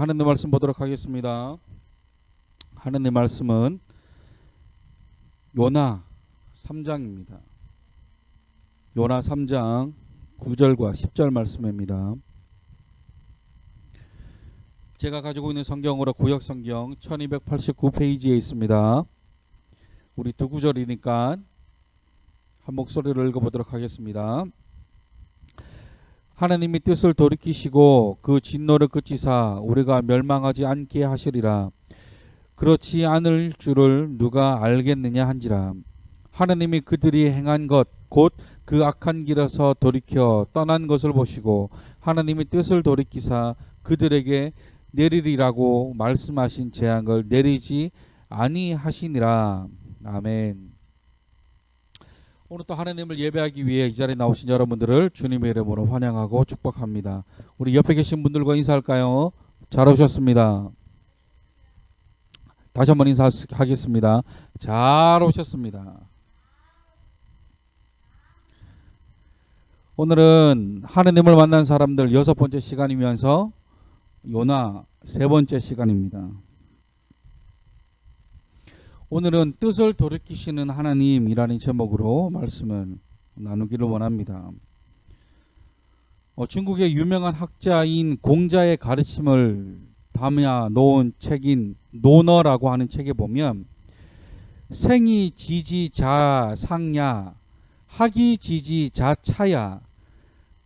하나님 말씀 보도록 하겠습니다. 하나님 말씀은 요나 3장입니다. 요나 3장 9절과 10절 말씀입니다. 제가 가지고 있는 성경으로 구역 성경 1289페이지에 있습니다. 우리 두 구절이니까 한 목소리로 읽어보도록 하겠습니다. 하나님이 뜻을 돌이키시고 그 진노를 그치사 우리가 멸망하지 않게 하시리라. 그렇지 않을 줄을 누가 알겠느냐 한지라. 하나님이 그들이 행한 것 곧 그 악한 길에서 돌이켜 떠난 것을 보시고 하나님이 뜻을 돌이키사 그들에게 내리리라고 말씀하신 재앙을 내리지 아니하시니라. 아멘. 오늘 또 하나님을 예배하기 위해 이 자리에 나오신 여러분들을 주님의 이름으로 환영하고 축복합니다. 우리 옆에 계신 분들과 인사할까요? 잘 오셨습니다. 다시 한번 인사하겠습니다. 잘 오셨습니다. 오늘은 하나님을 만난 사람들 6번째 시간이면서 요나 3번째 시간입니다. 오늘은 뜻을 돌이키시는 하나님이라는 제목으로 말씀을 나누기를 원합니다. 중국의 유명한 학자인 공자의 가르침을 담아 놓은 책인 논어라고 하는 책에 보면 생이 지지 자 상야 학이 지지 자 차야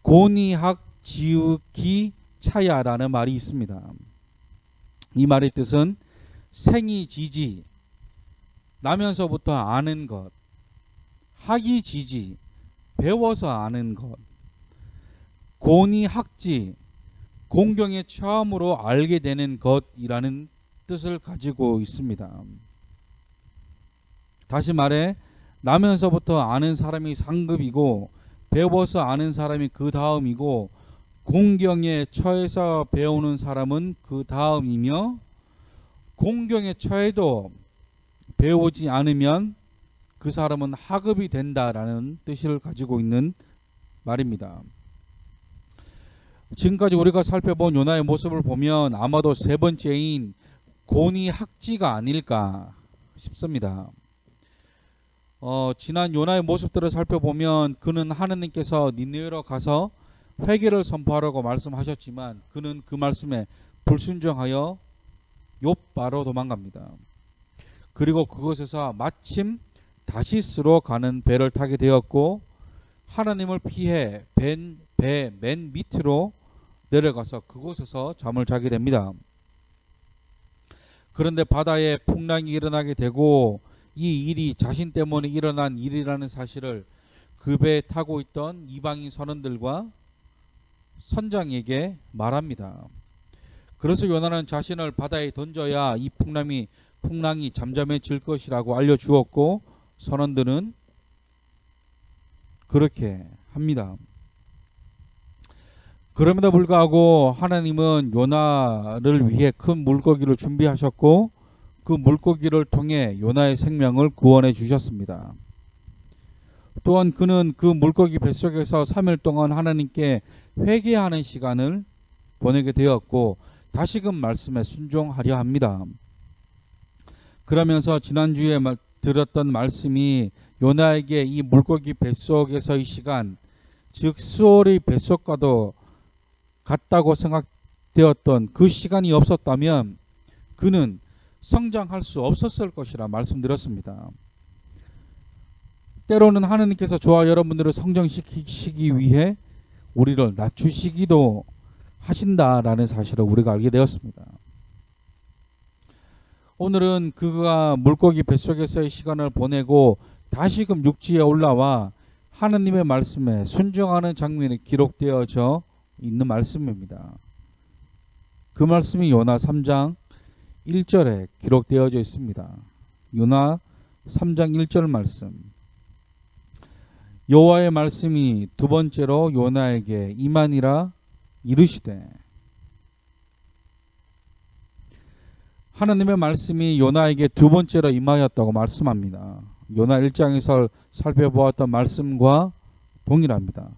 고니학 지우기 차야라는 말이 있습니다. 이 말의 뜻은 생이 지지 나면서부터 아는 것, 학이 지지 배워서 아는 것, 고니 학지 공경에 처음으로 알게 되는 것이라는 뜻을 가지고 있습니다. 다시 말해 나면서부터 아는 사람이 상급이고 배워서 아는 사람이 그 다음이고 공경에 처해서 배우는 사람은 그 다음이며 공경에 처해도 배우지 않으면 그 사람은 하급이 된다라는 뜻을 가지고 있는 말입니다. 지금까지 우리가 살펴본 요나의 모습을 보면 아마도 3번째인 고니학지가 아닐까 싶습니다. 지난 요나의 모습들을 살펴보면 그는 하느님께서 니느웨로 가서 회개를 선포하라고 말씀하셨지만 그는 그 말씀에 불순종하여 욥바로 도망갑니다. 그리고 그곳에서 마침 다시스로 가는 배를 타게 되었고 하나님을 피해 배 맨 밑으로 내려가서 그곳에서 잠을 자게 됩니다. 그런데 바다에 풍랑이 일어나게 되고 이 일이 자신 때문에 일어난 일이라는 사실을 그 배에 타고 있던 이방인 선원들과 선장에게 말합니다. 그래서 요나는 자신을 바다에 던져야 이 풍랑이 잠잠해질 것이라고 알려주었고 선원들은 그렇게 합니다. 그럼에도 불구하고 하나님은 요나를 위해 큰 물고기를 준비하셨고 그 물고기를 통해 요나의 생명을 구원해 주셨습니다. 또한 그는 그 물고기 뱃속에서 3일 동안 하나님께 회개하는 시간을 보내게 되었고 다시금 말씀에 순종하려 합니다. 그러면서 지난주에 들었던 말씀이 요나에게 이 물고기 뱃속에서의 시간, 즉 수월의 뱃속과도 같다고 생각되었던 그 시간이 없었다면 그는 성장할 수 없었을 것이라 말씀드렸습니다. 때로는 하나님께서 저와 여러분들을 성장시키기 위해 우리를 낮추시기도 하신다라는 사실을 우리가 알게 되었습니다. 오늘은 그가 물고기 뱃속에서의 시간을 보내고 다시금 육지에 올라와 하나님의 말씀에 순종하는 장면이 기록되어져 있는 말씀입니다. 그 말씀이 요나 3장 1절에 기록되어져 있습니다. 요나 3장 1절 말씀. 여호와의 말씀이 두 번째로 요나에게 임하니라 이르시되. 하나님의 말씀이 요나에게 두 번째로 임하였다고 말씀합니다. 요나 1장에서 살펴보았던 말씀과 동일합니다.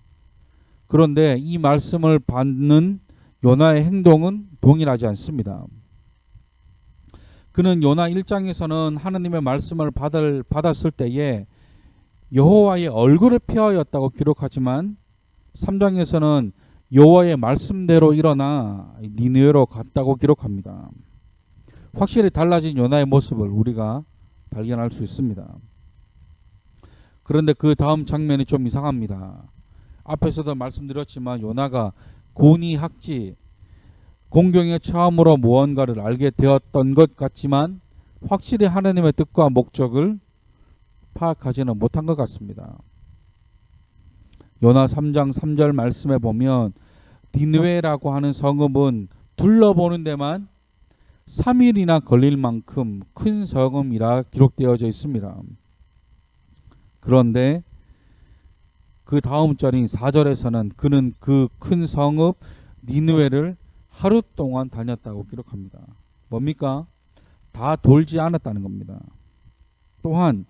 그런데 이 말씀을 받는 요나의 행동은 동일하지 않습니다. 그는 요나 1장에서는 하느님의 말씀을 받았을 때에 여호와의 얼굴을 피하였다고 기록하지만 3장에서는 여호와의 말씀대로 일어나 니느웨로 갔다고 기록합니다. 확실히 달라진 요나의 모습을 우리가 발견할 수 있습니다. 그런데 그 다음 장면이 좀 이상합니다. 앞에서도 말씀드렸지만 요나가 고니학지 공경의 처음으로 무언가를 알게 되었던 것 같지만 확실히 하나님의 뜻과 목적을 파악하지는 못한 것 같습니다. 요나 3장 3절 말씀에 보면 니느웨라고 하는 성읍은 둘러보는 데만 3일이나 걸릴 만큼 큰 성읍이라 기록되어져 있습니다. 그런데 그 다음 절인 4절에서는 그는 그 큰 성읍 니느웨를 하루 동안 다녔다고 기록합니다. 뭡니까? 다 돌지 않았다는 겁니다. 또한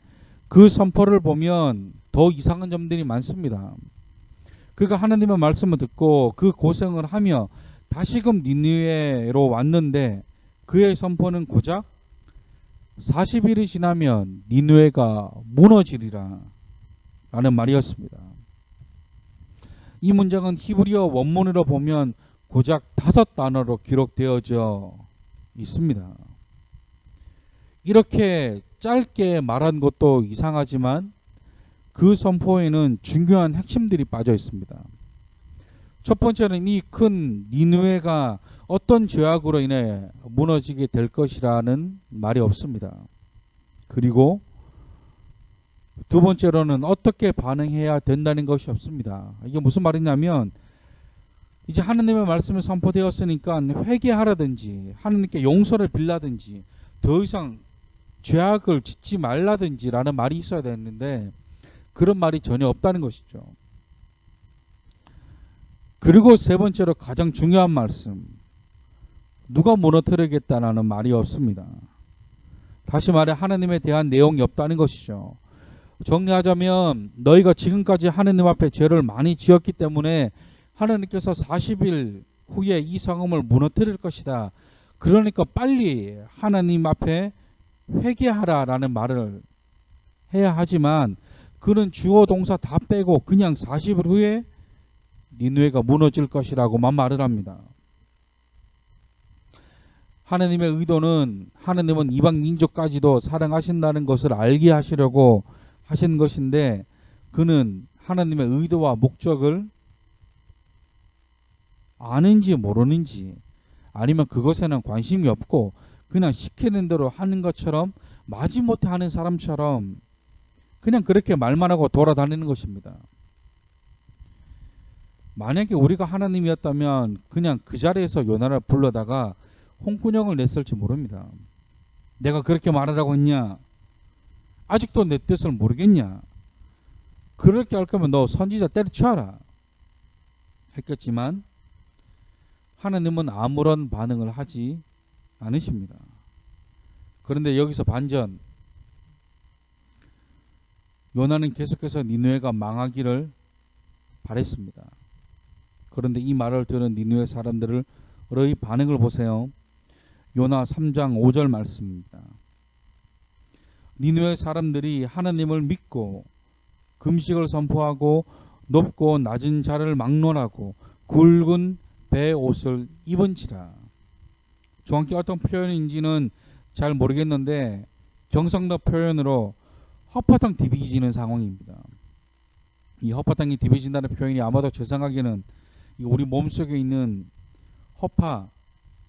그 선포를 보면 더 이상한 점들이 많습니다. 그가 하나님의 말씀을 듣고 그 고생을 하며 다시금 니느웨로 왔는데 그의 선포는 고작 40일이 지나면 니느웨가 무너지리라 라는 말이었습니다. 이 문장은 히브리어 원문으로 보면 고작 5단어로 기록되어져 있습니다. 이렇게 짧게 말한 것도 이상하지만 그 선포에는 중요한 핵심들이 빠져 있습니다. 첫 번째는 이 큰 니느웨가 어떤 죄악으로 인해 무너지게 될 것이라는 말이 없습니다. 그리고 두 번째로는 어떻게 반응해야 된다는 것이 없습니다. 이게 무슨 말이냐면 이제 하느님의 말씀이 선포되었으니까 회개하라든지 하느님께 용서를 빌라든지 더 이상 죄악을 짓지 말라든지 라는 말이 있어야 되는데 그런 말이 전혀 없다는 것이죠. 그리고 세 번째로 가장 중요한 말씀, 누가 무너뜨리겠다는 말이 없습니다. 다시 말해 하느님에 대한 내용이 없다는 것이죠. 정리하자면 너희가 지금까지 하느님 앞에 죄를 많이 지었기 때문에 하느님께서 40일 후에 이 성읍을 무너뜨릴 것이다. 그러니까 빨리 하나님 앞에 회개하라라는 말을 해야 하지만 그는 주어 동사 다 빼고 그냥 40일 후에 니느웨가 무너질 것이라고만 말을 합니다. 하느님의 의도는 하느님은 이방 민족까지도 사랑하신다는 것을 알게 하시려고 하신 것인데 그는 하나님의 의도와 목적을 아는지 모르는지 아니면 그것에는 관심이 없고 그냥 시키는 대로 하는 것처럼 마지못해 하는 사람처럼 그냥 그렇게 말만 하고 돌아다니는 것입니다. 만약에 우리가 하나님이었다면 그냥 그 자리에서 요나를 불러다가 홍군형을 냈을지 모릅니다. 내가 그렇게 말하라고 했냐? 아직도 내 뜻을 모르겠냐? 그렇게 할 거면 너 선지자 때려쳐라 했겠지만 하나님은 아무런 반응을 하지 않으십니다. 그런데 여기서 반전, 요나는 계속해서 니느웨가 망하기를 바랬습니다. 그런데 이 말을 들은 니느웨 사람들의 반응을 보세요. 요나 3장 5절 말씀입니다. 니느웨 사람들이 하나님을 믿고 금식을 선포하고 높고 낮은 자를 막론하고 굵은 배 옷을 입은지라. 정확히 어떤 표현인지는 잘 모르겠는데 경상도 표현으로 헛바탕 디비지는 상황입니다. 이 헛바탕이 디비진다는 표현이 아마도 제 생각에는 우리 몸속에 있는 허파,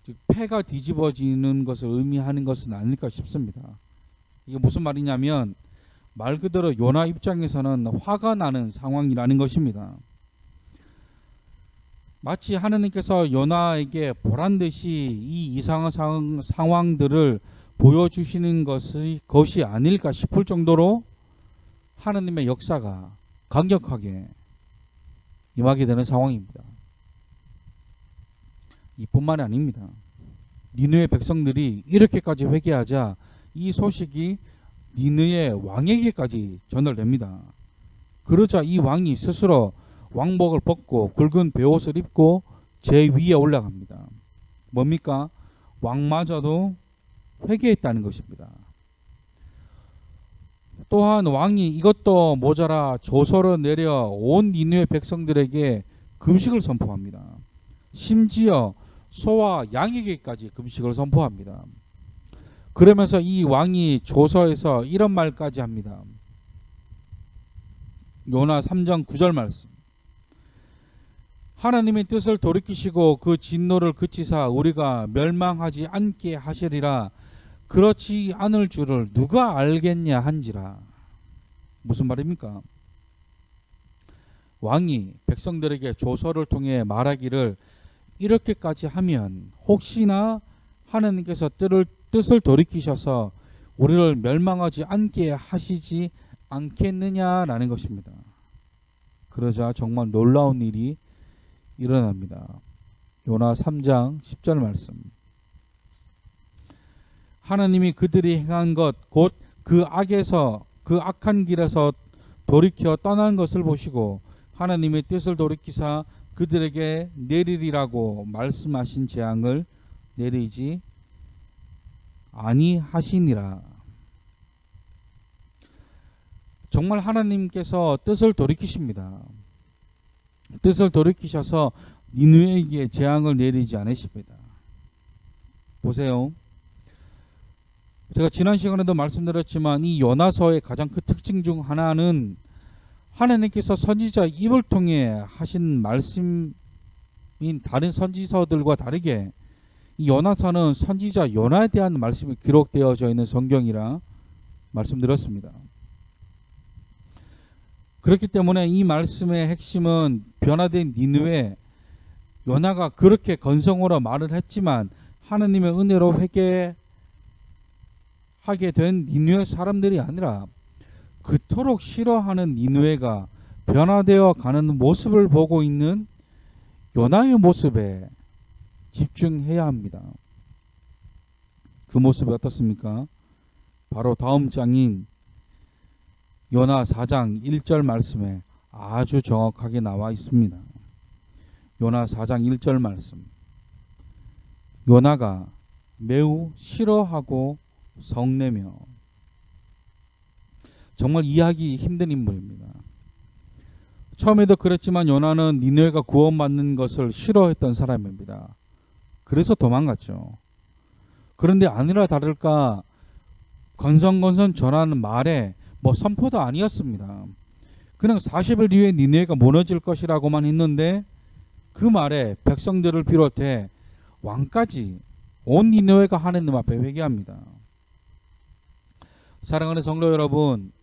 즉 폐가 뒤집어지는 것을 의미하는 것은 아닐까 싶습니다. 이게 무슨 말이냐면 말 그대로 요나 입장에서는 화가 나는 상황이라는 것입니다. 마치 하느님께서 요나에게 보란듯이 이 이상한 상황들을 보여주시는 것이 아닐까 싶을 정도로 하느님의 역사가 강력하게 임하게 되는 상황입니다. 이뿐만이 아닙니다. 니느웨 백성들이 이렇게까지 회개하자 이 소식이 니느웨 왕에게까지 전달됩니다. 그러자 이 왕이 스스로 왕복을 벗고 굵은 베옷을 입고 제위에 올라갑니다. 뭡니까? 왕마저도 회개했다는 것입니다. 또한 왕이 이것도 모자라 조서를 내려 온 니느웨 백성들에게 금식을 선포합니다. 심지어 소와 양에게까지 금식을 선포합니다. 그러면서 이 왕이 조서에서 이런 말까지 합니다. 요나 3장 9절 말씀. 하나님의 뜻을 돌이키시고 그 진노를 그치사 우리가 멸망하지 않게 하시리라. 그렇지 않을 줄을 누가 알겠냐 한지라. 무슨 말입니까? 왕이 백성들에게 조서를 통해 말하기를 이렇게까지 하면 혹시나 하나님께서 뜻을 돌이키셔서 우리를 멸망하지 않게 하시지 않겠느냐라는 것입니다. 그러자 정말 놀라운 일이 일어납니다. 요나 3장 10절 말씀. 하나님이 그들이 행한 것 곧 그 악한 길에서 돌이켜 떠난 것을 보시고 하나님의 뜻을 돌이키사 그들에게 내리리라고 말씀하신 재앙을 내리지 아니하시니라. 정말 하나님께서 뜻을 돌이키십니다. 뜻을 돌이키셔서 니느웨에게 재앙을 내리지 않으십니다. 보세요. 제가 지난 시간에도 말씀드렸지만 이 요나서의 가장 큰 특징 중 하나는 하나님께서 선지자 입을 통해 하신 말씀인 다른 선지서들과 다르게 이 요나서는 선지자 요나에 대한 말씀이 기록되어져 있는 성경이라 말씀드렸습니다. 그렇기 때문에 이 말씀의 핵심은 변화된 니느웨, 요나가 그렇게 건성으로 말을 했지만 하나님의 은혜로 회개하게 된 니느웨 사람들이 아니라 그토록 싫어하는 니느웨가 변화되어 가는 모습을 보고 있는 요나의 모습에 집중해야 합니다. 그 모습이 어떻습니까? 바로 다음 장인 요나 4장 1절 말씀에 아주 정확하게 나와 있습니다. 요나 4장 1절 말씀. 요나가 매우 싫어하고 성내며. 정말 이해하기 힘든 인물입니다. 처음에도 그랬지만 요나는 니느웨가 구원받는 것을 싫어했던 사람입니다. 그래서 도망갔죠. 그런데 아니라 다를까 건성건성 전하는 말에 선포도 아니었습니다. 그냥 40일 뒤에 니느웨가 무너질 것이라고만 했는데 그 말에 백성들을 비롯해 왕까지 온 니느웨가 하나님 앞에 회개합니다. 사랑하는 성도 여러분,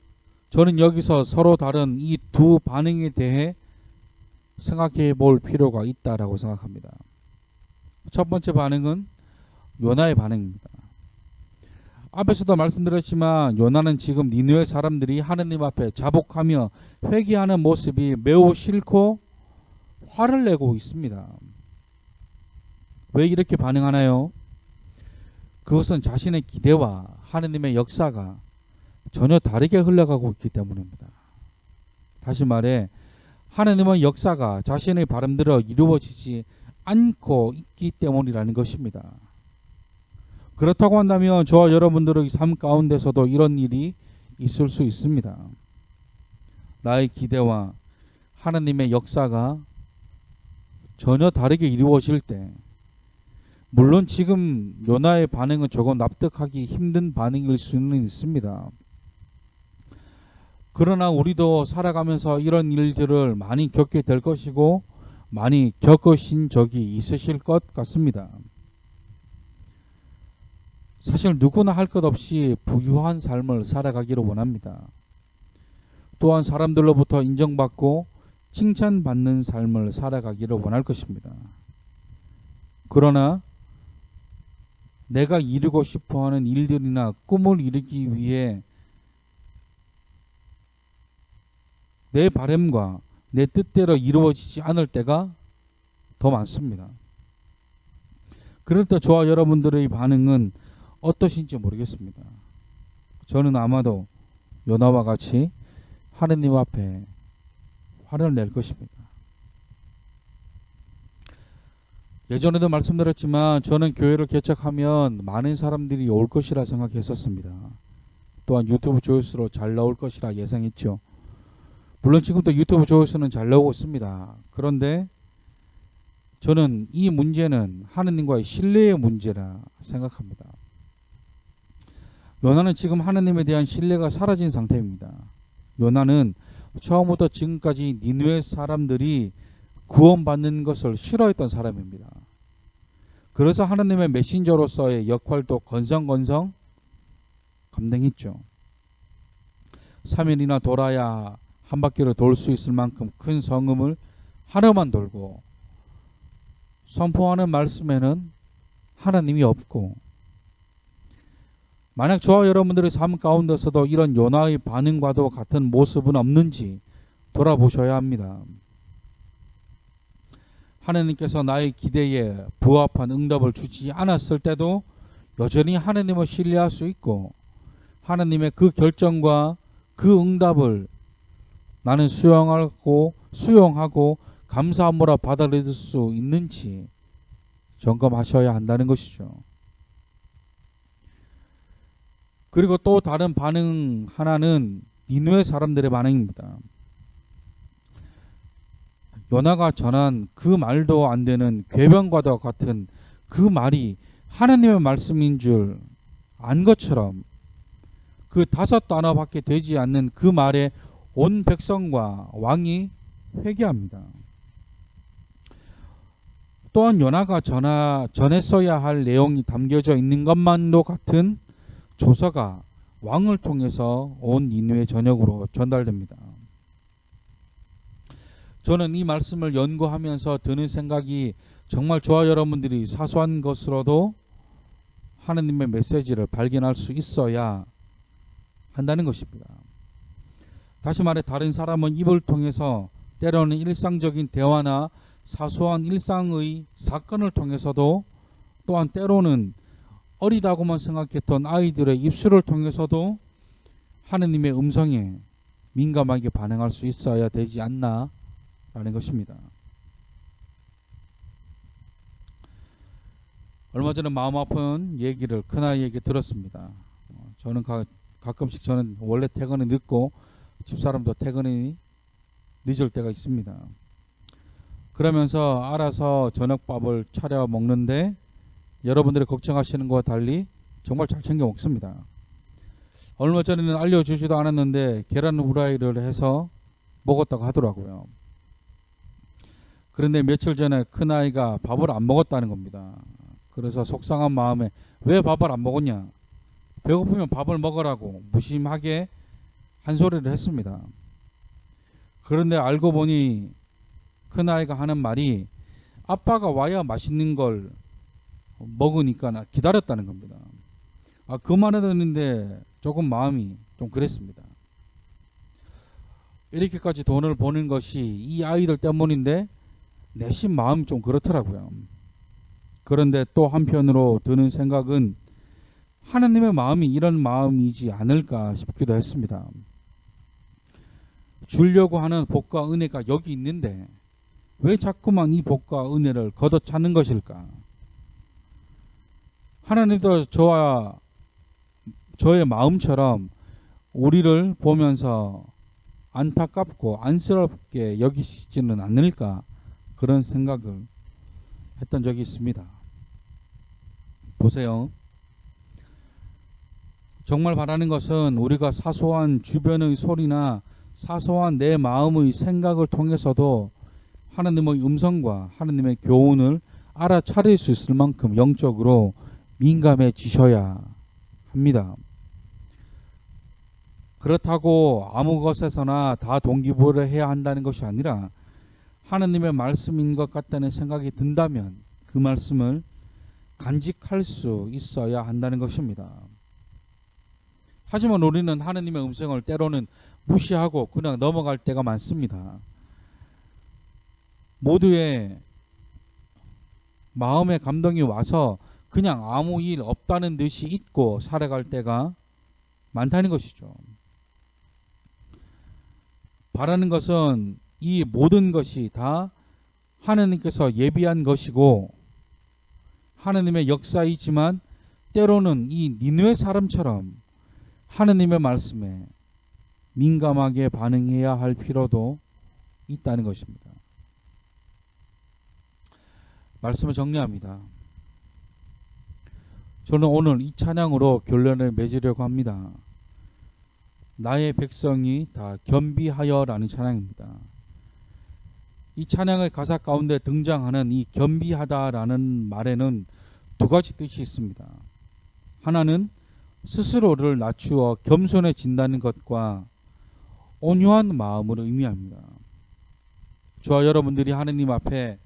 저는 여기서 서로 다른 이 두 반응에 대해 생각해 볼 필요가 있다라고 생각합니다. 첫 번째 반응은 요나의 반응입니다. 앞에서도 말씀드렸지만 요나는 지금 니느웨 사람들이 하나님 앞에 자복하며 회개하는 모습이 매우 싫고 화를 내고 있습니다. 왜 이렇게 반응하나요? 그것은 자신의 기대와 하나님의 역사가 전혀 다르게 흘러가고 있기 때문입니다. 다시 말해 하나님의 역사가 자신의 바람대로 이루어지지 않고 있기 때문이라는 것입니다. 그렇다고 한다면 저와 여러분들의 삶 가운데서도 이런 일이 있을 수 있습니다. 나의 기대와 하나님의 역사가 전혀 다르게 이루어질 때, 물론 지금 요나의 반응은 조금 납득하기 힘든 반응일 수는 있습니다. 그러나 우리도 살아가면서 이런 일들을 많이 겪게 될 것이고 많이 겪으신 적이 있으실 것 같습니다. 사실 누구나 할 것 없이 부유한 삶을 살아가기를 원합니다. 또한 사람들로부터 인정받고 칭찬받는 삶을 살아가기를 원할 것입니다. 그러나 내가 이루고 싶어하는 일들이나 꿈을 이루기 위해 내 바람과 내 뜻대로 이루어지지 않을 때가 더 많습니다. 그럴 때 저와 여러분들의 반응은 어떠신지 모르겠습니다. 저는 아마도 요나와 같이 하느님 앞에 화를 낼 것입니다. 예전에도 말씀드렸지만 저는 교회를 개척하면 많은 사람들이 올 것이라 생각했었습니다. 또한 유튜브 조회수로 잘 나올 것이라 예상했죠. 물론 지금도 유튜브 조회수는 잘 나오고 있습니다. 그런데 저는 이 문제는 하느님과의 신뢰의 문제라 생각합니다. 요나는 지금 하느님에 대한 신뢰가 사라진 상태입니다. 요나는 처음부터 지금까지 니느웨 사람들이 구원받는 것을 싫어했던 사람입니다. 그래서 하느님의 메신저로서의 역할도 건성건성 감당했죠. 3일이나 돌아야 한 바퀴를 돌 수 있을 만큼 큰 성읍을 하루만 돌고 선포하는 말씀에는 하나님이 없고, 만약 저와 여러분들의 삶 가운데서도 이런 요나의 반응과도 같은 모습은 없는지 돌아보셔야 합니다. 하나님께서 나의 기대에 부합한 응답을 주지 않았을 때도 여전히 하나님을 신뢰할 수 있고, 하나님의 그 결정과 그 응답을 나는 수용하고 감사함으로 받아들일 수 있는지 점검하셔야 한다는 것이죠. 그리고 또 다른 반응 하나는 니느웨 사람들의 반응입니다. 요나가 전한 그 말도 안 되는 궤변과도 같은 그 말이 하나님의 말씀인 줄 안 것처럼 그 5단어밖에 되지 않는 그 말에 온 백성과 왕이 회개합니다. 또한 요나가 전했어야 할 내용이 담겨져 있는 것만도 같은 조서가 왕을 통해서 온 니느웨 전역으로 전달됩니다. 저는 이 말씀을 연구하면서 드는 생각이, 정말 저와 여러분들이 사소한 것으로도 하나님의 메시지를 발견할 수 있어야 한다는 것입니다. 다시 말해 다른 사람은 입을 통해서 때로는 일상적인 대화나 사소한 일상의 사건을 통해서도, 또한 때로는 어리다고만 생각했던 아이들의 입술을 통해서도 하느님의 음성에 민감하게 반응할 수 있어야 되지 않나 라는 것입니다. 얼마 전에 마음 아픈 얘기를 큰아이에게 들었습니다. 저는 가끔씩 저는 원래 퇴근이 늦고 집사람도 퇴근이 늦을 때가 있습니다. 그러면서 알아서 저녁밥을 차려 먹는데 여러분들이 걱정하시는 것과 달리 정말 잘 챙겨 먹습니다. 얼마 전에는 알려주지도 않았는데 계란 후라이를 해서 먹었다고 하더라고요. 그런데 며칠 전에 큰아이가 밥을 안 먹었다는 겁니다. 그래서 속상한 마음에 왜 밥을 안 먹었냐, 배고프면 밥을 먹으라고 무심하게 한 소리를 했습니다. 그런데 알고 보니 큰아이가 하는 말이 아빠가 와야 맛있는 걸 먹으니까 기다렸다는 겁니다. 그 말을 듣는데 조금 마음이 좀 그랬습니다. 이렇게까지 돈을 버는 것이 이 아이들 때문인데 내심 마음이 좀 그렇더라고요. 그런데 또 한편으로 드는 생각은 하나님의 마음이 이런 마음이지 않을까 싶기도 했습니다. 주려고 하는 복과 은혜가 여기 있는데 왜 자꾸만 이 복과 은혜를 걷어차는 것일까? 하나님도 저와 저의 마음처럼 우리를 보면서 안타깝고 안쓰럽게 여기시지는 않을까, 그런 생각을 했던 적이 있습니다. 보세요. 정말 바라는 것은 우리가 사소한 주변의 소리나 사소한 내 마음의 생각을 통해서도 하나님의 음성과 하나님의 교훈을 알아차릴 수 있을 만큼 영적으로 민감해지셔야 합니다. 그렇다고 아무 것에서나 다 동기부여를 해야 한다는 것이 아니라 하나님의 말씀인 것 같다는 생각이 든다면 그 말씀을 간직할 수 있어야 한다는 것입니다. 하지만 우리는 하나님의 음성을 때로는 무시하고 그냥 넘어갈 때가 많습니다. 모두의 마음의 감동이 와서 그냥 아무 일 없다는 듯이 잊고 살아갈 때가 많다는 것이죠. 바라는 것은 이 모든 것이 다 하나님께서 예비한 것이고 하느님의 역사이지만 때로는 이 니느웨 사람처럼 하느님의 말씀에 민감하게 반응해야 할 필요도 있다는 것입니다. 말씀을 정리합니다. 저는 오늘 이 찬양으로 결론을 맺으려고 합니다. 나의 백성이 다 겸비하여라는 찬양입니다. 이 찬양의 가사 가운데 등장하는 이 겸비하다라는 말에는 두 가지 뜻이 있습니다. 하나는 스스로를 낮추어 겸손해진다는 것과 온유한 마음을 의미합니다. 저와 여러분들이 하느님 앞에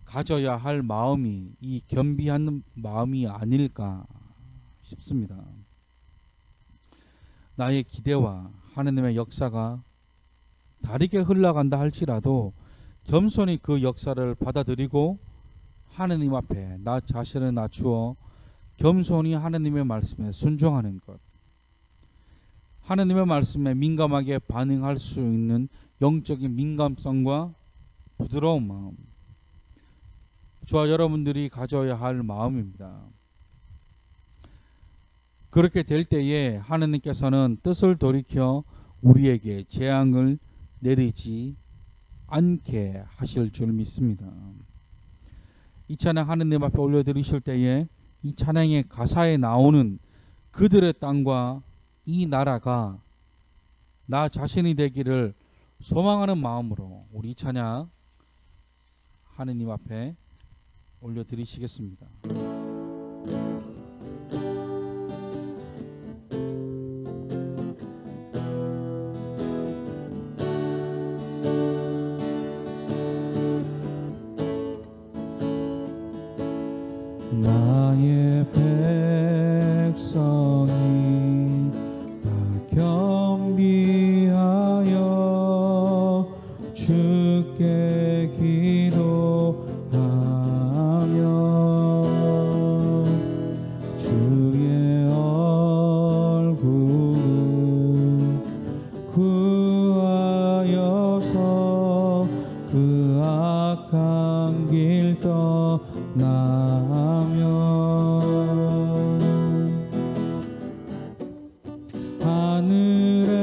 가져야 할 마음이 이 겸비한 마음이 아닐까 싶습니다. 나의 기대와 하느님의 역사가 다르게 흘러간다 할지라도 겸손히 그 역사를 받아들이고 하느님 앞에 나 자신을 낮추어 겸손히 하느님의 말씀에 순종하는 것, 하느님의 말씀에 민감하게 반응할 수 있는 영적인 민감성과 부드러운 마음, 저와 여러분들이 가져야 할 마음입니다. 그렇게 될 때에 하느님께서는 뜻을 돌이켜 우리에게 재앙을 내리지 않게 하실 줄 믿습니다. 이 찬양 하느님 앞에 올려드리실 때에 이 찬양의 가사에 나오는 그들의 땅과 이 나라가 나 자신이 되기를 소망하는 마음으로 우리 이 찬양 하느님 앞에 올려드리시겠습니다. 나의 백성이 다 겸비하여 주께 기도하며 주의 얼굴을 구하여서 그 악한 길 떠나며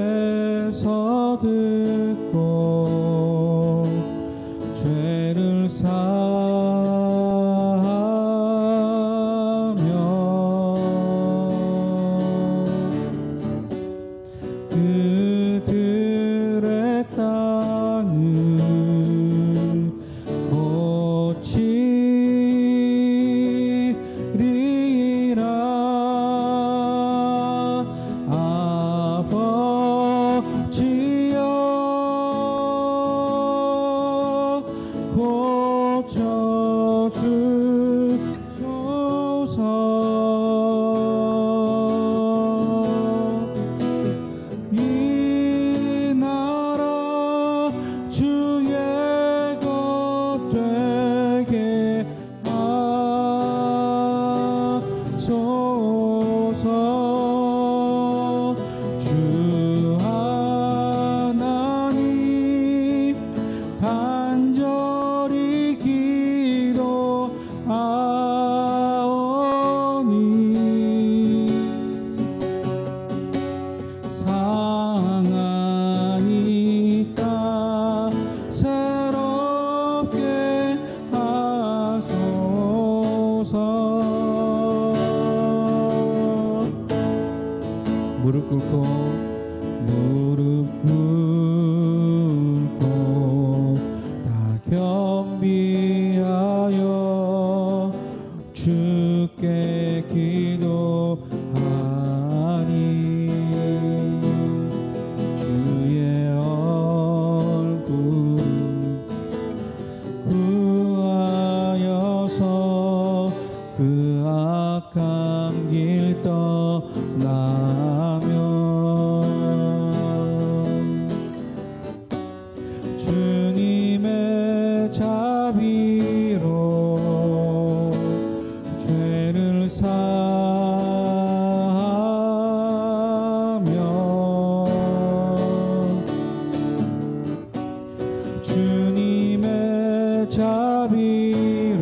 하늘에서 듣고 죄를 사하며 그들의 땅을 고치리라. 아버지여 고쳐주소서. 이 나라 주의 것 되게 하소서. 주 하나님 간절히 기도하오니 상하니까 새롭게 하소서. 무릎 꿇고 다 겸비하여 주께 기도하니 주의 얼굴 구하여서 그 악한 길 떠나며 주님의 자비로 죄를 사하며 주님의 자비로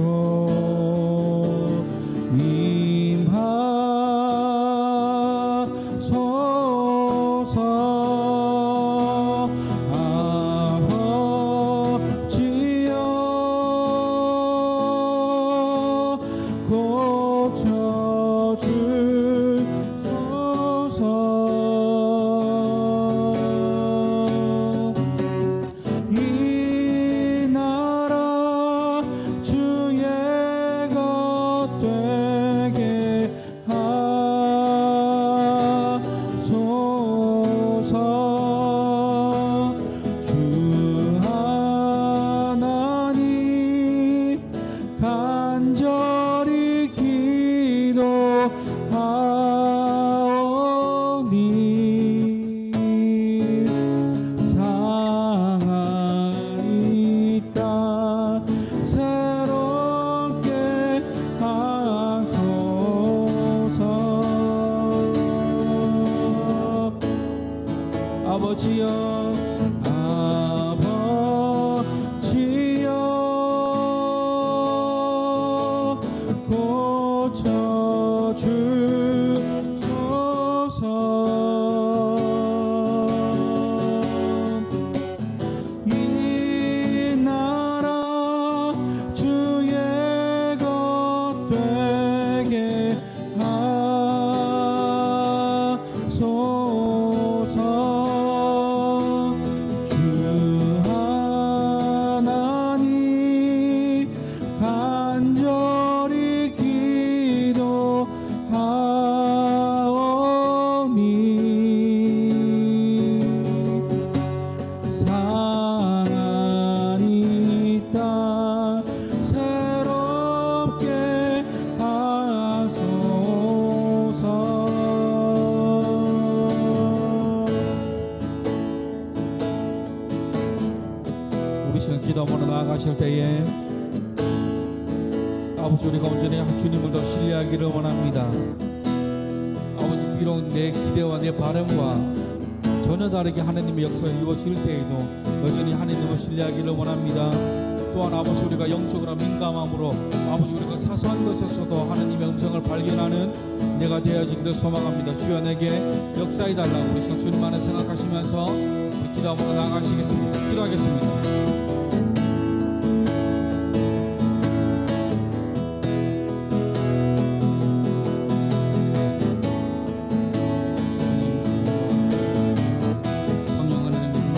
아버지여 아버지여 고쳐주소서 이 나라 주의 것 되게 하소서 주 하나님 간절히 기도하오니 상한 이 땅 새롭게 하소서 우리 시간 기도하러 나아가실 때에 아버지 우리가 온전히 주님을 더 신뢰하기를 원합니다. 아버지 비록 내 기대와 내 바람과 전혀 다르게 하나님의 역사가 이루어질 때에도 여전히 하나님을 신뢰하기를 원합니다. 또한 아버지 우리가 영적으로 민감함으로 아버지 우리가 사소한 것에서도 하나님의 음성을 발견하는 내가 되어지기를 소망합니다. 주여 내게 역사해달라고 우리 시간 주님만을 생각하시면서 우리 기도하러 나아가시겠습니다. 기도하겠습니다. 성령 하나님의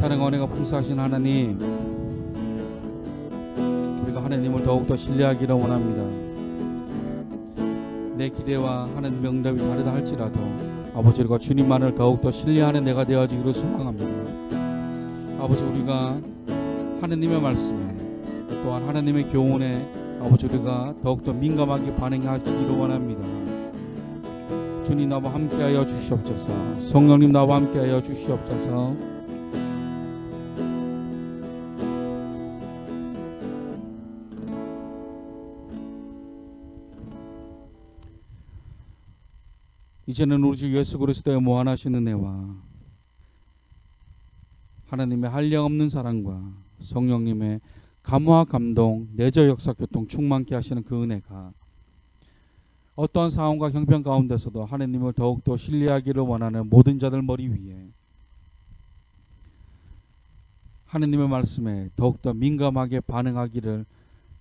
사랑과 은혜가 풍성하신 하나님, 우리가 하나님을 더욱더 신뢰하기를 원합니다. 내 기대와 하나님의 응답이 다르다 할지라도 아버지 우리가 주님만을 더욱더 신뢰하는 내가 되어지기를 소망합니다. 아버지 우리가 하나님의 말씀에 또한 하나님의 교훈에 아버지 우리가 더욱더 민감하게 반응하기를 원합니다. 주님 나와 함께하여 주시옵소서. 성령님 나와 함께하여 주시옵소서. 이제는 우리 주 예수 그리스도의 무한하신 은혜와 하나님의 한량없는 사랑과 성령님의 감화 감동 내적 역사 교통 충만케 하시는 그 은혜가 어떠한 상황과 형편 가운데서도 하나님을 더욱더 신뢰하기를 원하는 모든 자들 머리 위에 하나님의 말씀에 더욱더 민감하게 반응하기를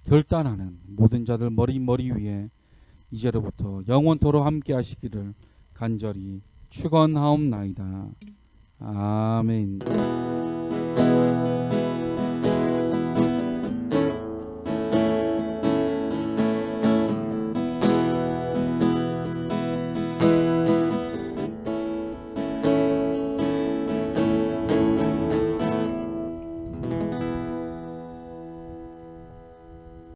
결단하는 모든 자들 머리 위에 이제로부터 영원토록 함께 하시기를 간절히 축원하옵나이다. 아멘.